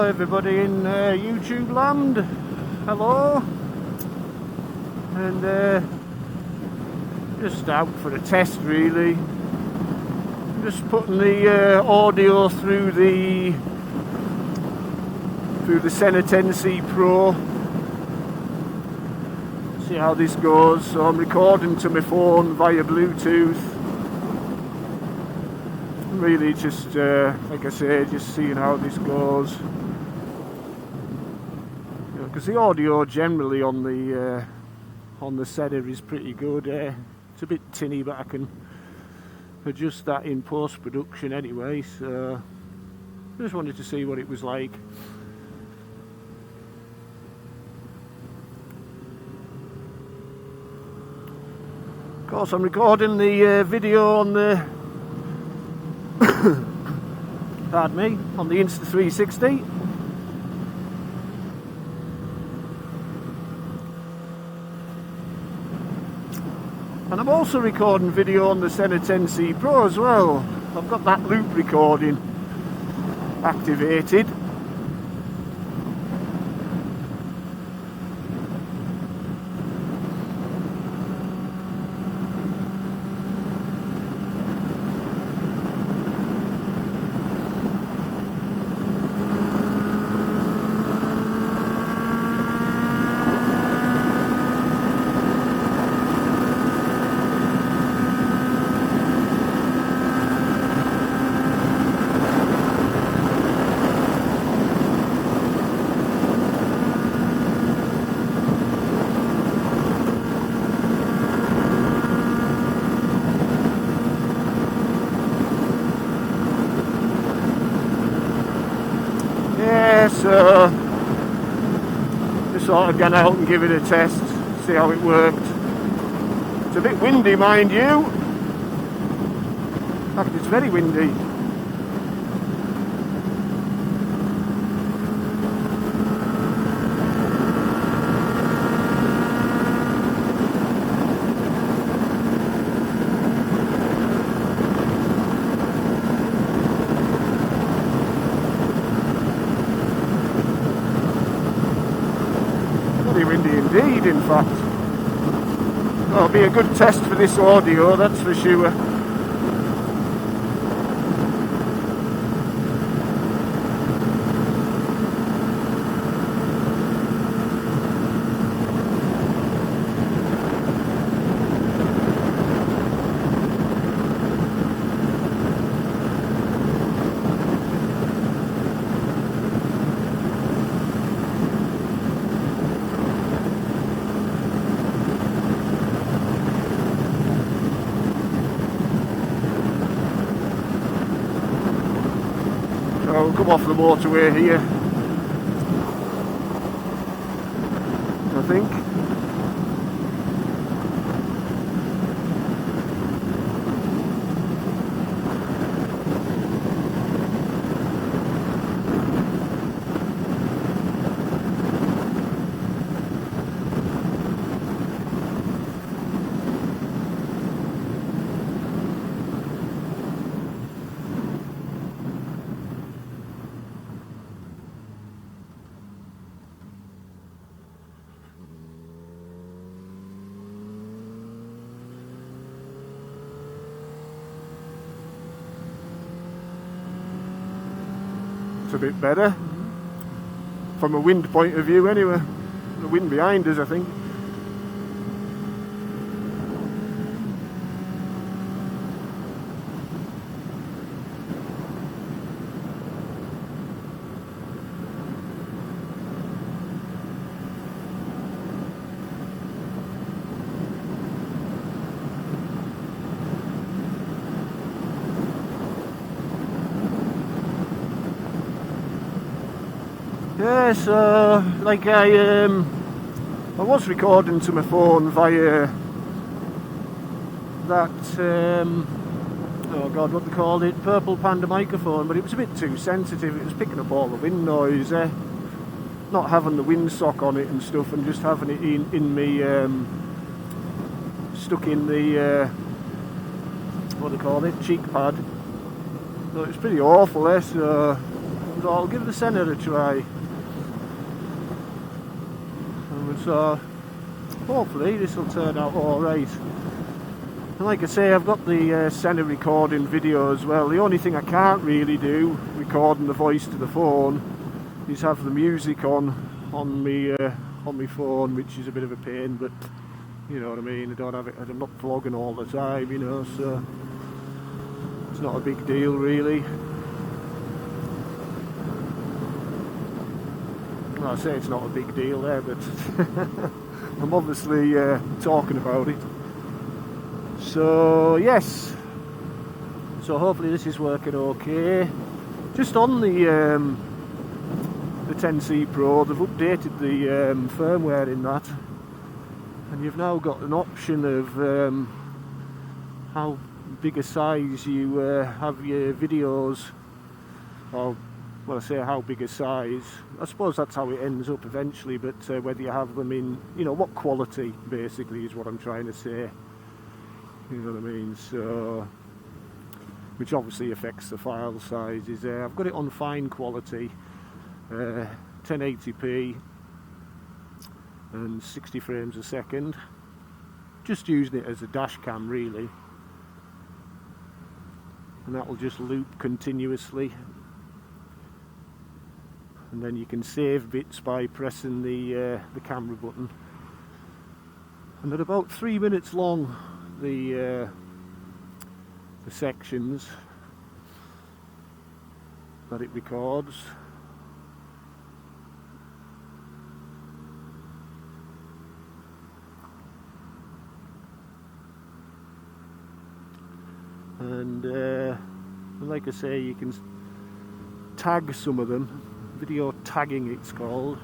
Hello everybody in YouTube land, hello, and just out for a test really, just putting the audio through the Sena 10C Pro, see how this goes. So I'm recording to my phone via Bluetooth. Really just, like I say, just seeing how this goes. Because the audio generally on the Sena is pretty good. It's a bit tinny, but I can adjust that in post-production anyway. So I just wanted to see what it was like. Of course, I'm recording the video on the pardon me, on the Insta360. And I'm also recording video on the Sena 10C Pro as well. I've got that loop recording activated. So just thought I'd get out and give it a test, see how it worked. It's a bit windy, mind you. In fact, it's very windy. Very windy indeed, in fact. Well, it'll be a good test for this audio, that's for sure. I'll come off the motorway here, I think. A bit better from a wind point of view anyway. The wind behind us, I think. Yeah, so like I was recording to my phone via that oh god, what they called it, Purple Panda microphone, but it was a bit too sensitive. It was picking up all the wind noise. Not having the windsock on it and stuff, and just having it in me stuck in the what do they call it, cheek pad. So it's pretty awful, so So I'll give the Sena a try. And so hopefully this will turn out alright. And like I say, I've got the Sena recording video as well. The only thing I can't really do, recording the voice to the phone, is have the music on my phone, which is a bit of a pain, but you know what I mean, I don't have it, I'm not vlogging all the time, you know, so it's not a big deal really. Well, I say it's not a big deal there, but I'm obviously talking about it. So yes, so hopefully this is working okay. Just on the 10C Pro, they've updated the firmware in that, and you've now got an option of how big a size you have your videos, or well, I say how big a size, I suppose that's how it ends up eventually, but whether you have them in, you know, what quality basically is what I'm trying to say, you know what I mean, so, which obviously affects the file sizes. I've got it on fine quality, 1080p and 60 frames a second, just using it as a dash cam really, and that will just loop continuously, and then you can save bits by pressing the camera button. And at about 3 minutes long, the sections that it records. And like I say, you can tag some of them, video tagging it's called,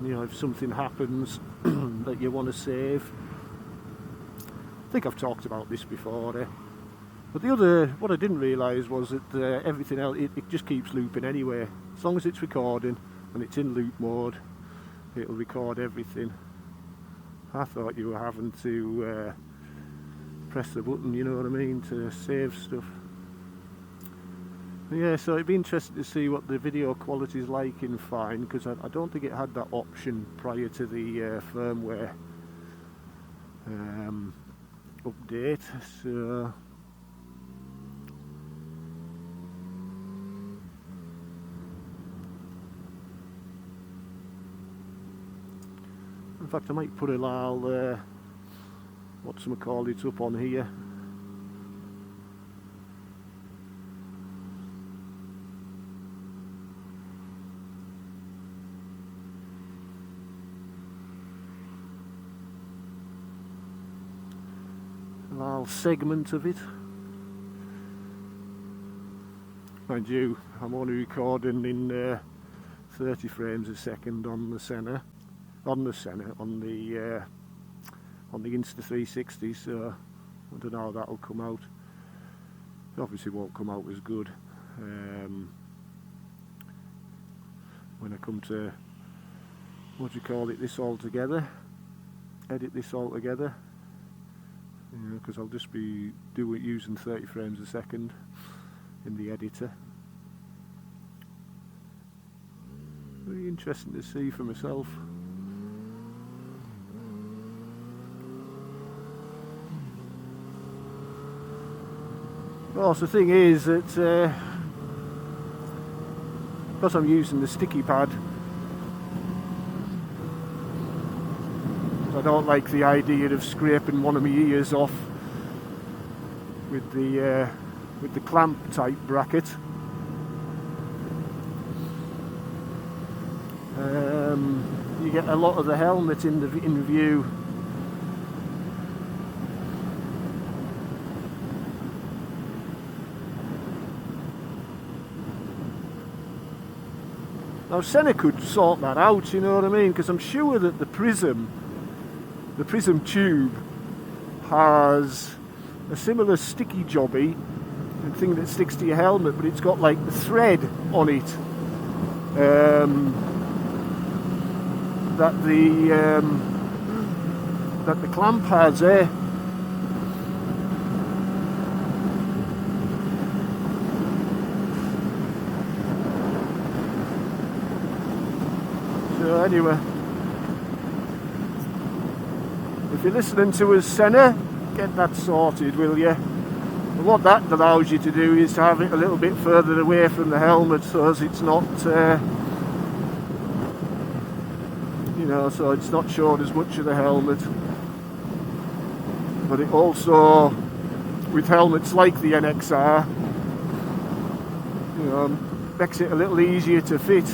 you know, if something happens that you want to save. I think I've talked about this before, but what I didn't realise was that everything else, it just keeps looping anyway. As long as it's recording and it's in loop mode, it'll record everything. I thought you were having to press the button, you know what I mean, to save stuff. Yeah, so it'd be interesting to see what the video quality is like in fine, because I don't think it had that option prior to the firmware update. So in fact I might put a little whatchamacallit up on here. A little segment of it. Mind you, I'm only recording in 30 frames a second on the Sena, on the Insta360, so I don't know how that'll come out. It obviously won't come out as good when I come to, what do you call it, this all together, edit this all together, because I'll just be using 30 frames a second in the editor. Very interesting to see for myself. Well, the thing is that because I'm using the sticky pad, I don't like the idea of scraping one of my ears off with the clamp type bracket. You get a lot of the helmet in view. Now Sena could sort that out, you know what I mean, because I'm sure that the prism tube has a similar sticky jobby thing that sticks to your helmet, but it's got like the thread on it that the clamp has there. So anyway, if you're listening to us, Sena, get that sorted, will you? And what that allows you to do is to have it a little bit further away from the helmet, so as it's not, you know, so it's not showing as much of the helmet. But it also, with helmets like the NXR, you know, makes it a little easier to fit.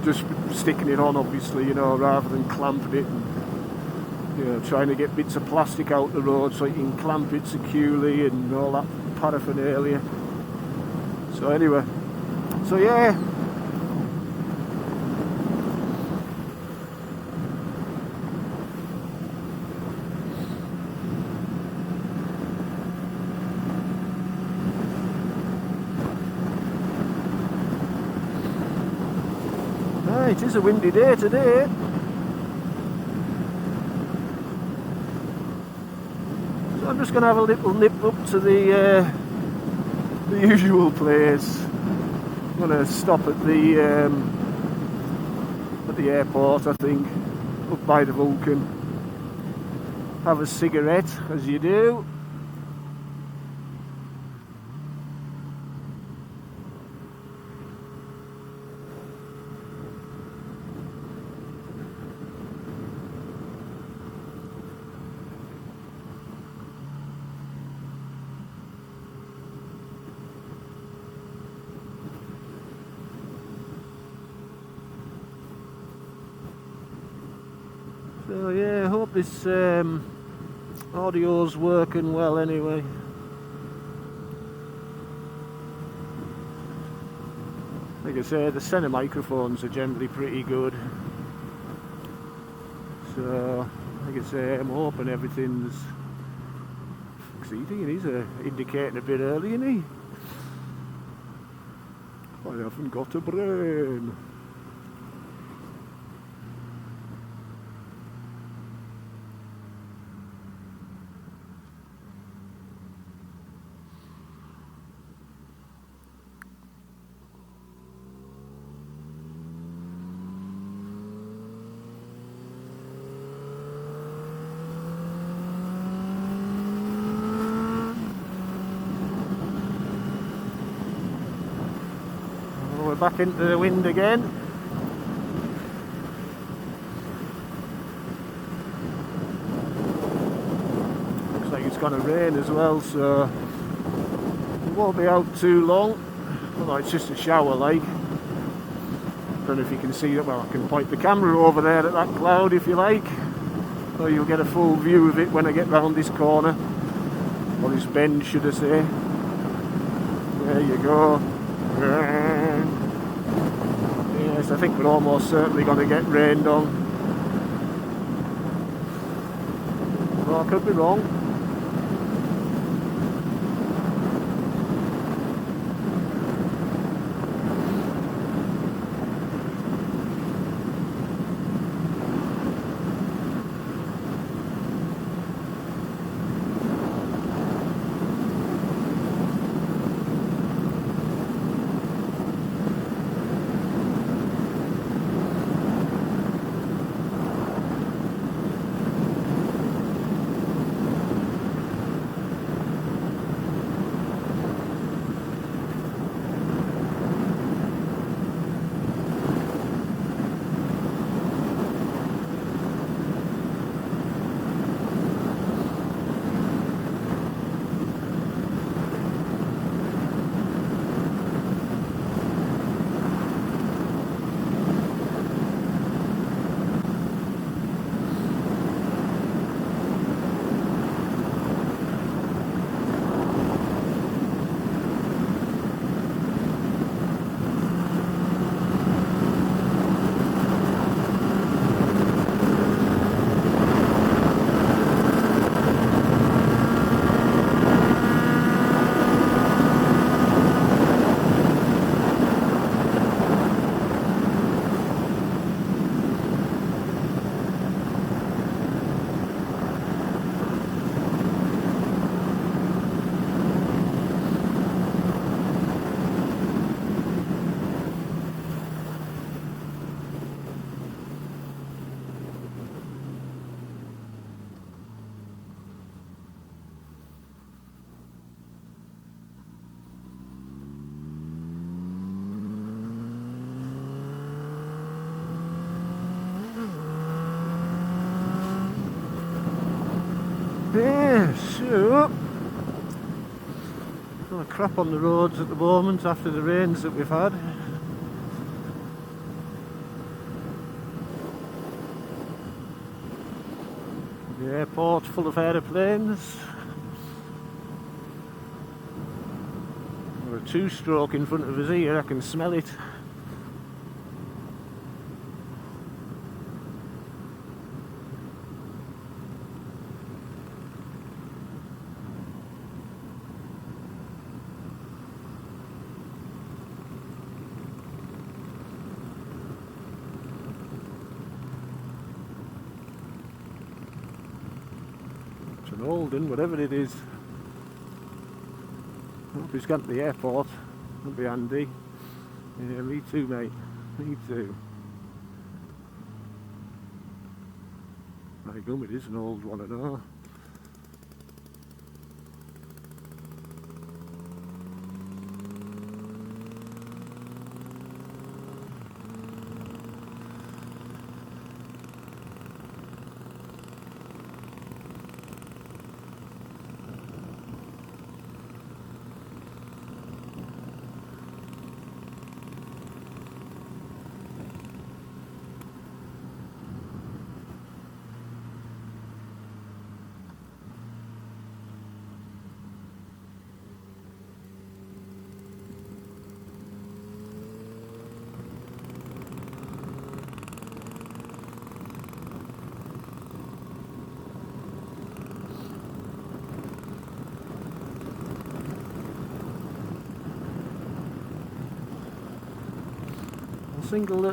Just sticking it on, obviously, you know, rather than clamping it and, you know, trying to get bits of plastic out the road so you can clamp it securely and all that paraphernalia. So anyway, so yeah. It is a windy day today. So I'm just going to have a little nip up to the usual place. I'm going to stop at the airport, I think, up by the Vulcan. Have a cigarette, as you do. So yeah, I hope this audio's working well anyway. Like I say, the Sena microphones are generally pretty good. So, like I say, I'm hoping everything's succeeding. He's indicating a bit early, isn't he? I haven't got a brain. We're back into the wind again. Looks like it's going to rain as well, so it won't be out too long. Although it's just a shower, like. Don't know if you can see that. Well, I can point the camera over there at that cloud if you like, so you'll get a full view of it when I get round this corner, or this bend, should I say. There you go. Yes, I think we're almost certainly going to get rained on. Well, I could be wrong. Yeah, so a crap on the roads at the moment after the rains that we've had. The airport full of aeroplanes. Got a two-stroke in front of us here, I can smell it. It's an old one, whatever it is. Hope he's got to the airport. That'll be handy. Yeah, me too, mate. Me too. My gum, it is an old one, I know.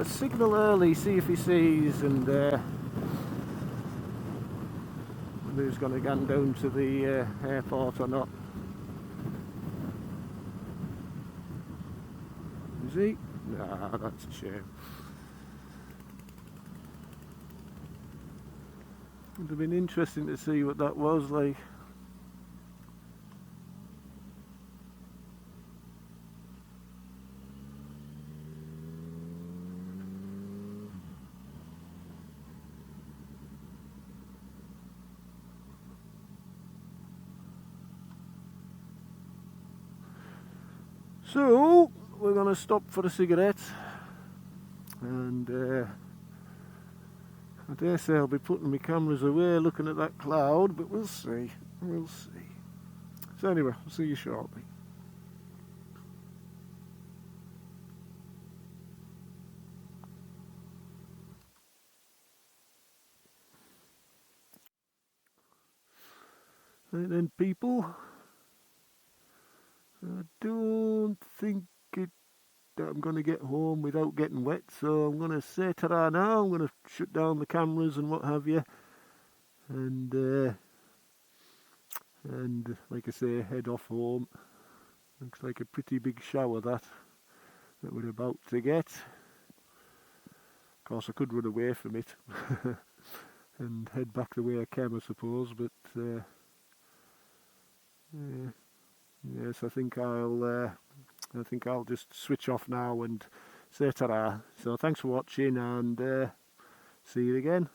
Signal early, see if he sees, and whether he's going to go down to the airport or not. Is he? Nah, that's a shame. Would have been interesting to see what that was like. So, we're going to stop for a cigarette, and I dare say I'll be putting my cameras away looking at that cloud, but we'll see, we'll see. So anyway, I'll see you shortly. Right then, people, I don't think that I'm going to get home without getting wet, so I'm going to say ta-ra now. I'm going to shut down the cameras and what have you, and like I say, head off home. Looks like a pretty big shower that we're about to get. Of course, I could run away from it and head back the way I came, I suppose, but yes, I think I'll just switch off now and say ta-ra. So thanks for watching, and see you again.